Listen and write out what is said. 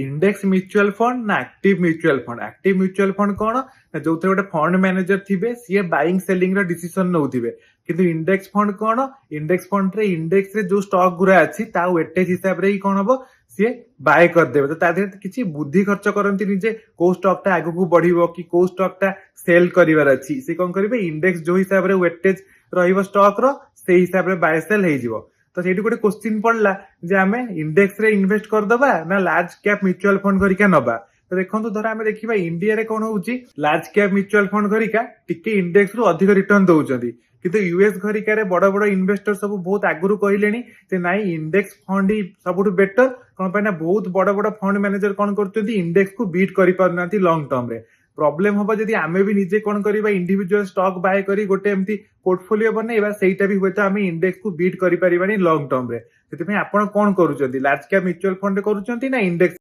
Index mutual fund ना active mutual fund. Active mutual fund कौन ना जो गोटे फंड मैनेजर थे सी बाइंग सेलिंग डिसीजन नौथिबे। किंतु इंडेक्स फंड कौन, इंडेक्स फंड रे इंडेक्स रे जो स्टॉक गुरा अच्छी वेटेज हिसाब रे ही कौन हम सी बाय करदे। तो तादेह किसी बुद्धि खर्च करती जे को स्टॉक टा आगू बढ़िबो कि को स्टॉक टा सेल करिवार अछि। से कौन करिवे इंडेक्स जो हिसाब रे वेटेज रहिबो स्टॉक रो से हिसाब रे बाय सेल हे जिवो। तो सेठी गोटे क्वेश्चन पड़ला जे आमे इंडेक्स रे इन्वेस्ट करदबा ना लार्ज कैप म्यूचुअल फंड करिका नबा। तो देखो धर आम देखा इंडिया रे कौन होउची लार्ज कैप म्यूचुअल फंड करिका टिके इंडेक्स रु अधिक रिटर्न दउचंदी। किंतु यूएस घरिका रे बड़ बड़ इन्वेस्टर सब बहुत आगुरु कहलेनी जे नाइ इंडेक्स फंड ही सबुठु बेटर। कौन पाइना बहुत बड़ बड़ फंड मैनेजर कौन करचंदी इंडेक्स को बीट करि पारनाती लॉन्ग टर्म रे। प्रॉब्लम होबा जदि आमे भी निजे कौन करिबा इंडिविजुअल स्टॉक बाय करी गोटे एमती पोर्टफोलियो बनैबा सेटा भी होता आमे इंडेक्स को बीट करि परिबानी लॉन्ग टर्म रे। सेति आपण कोन करूचंदी लार्ज कैप म्यूचुअल फंड करूचंदी ना इंडेक्स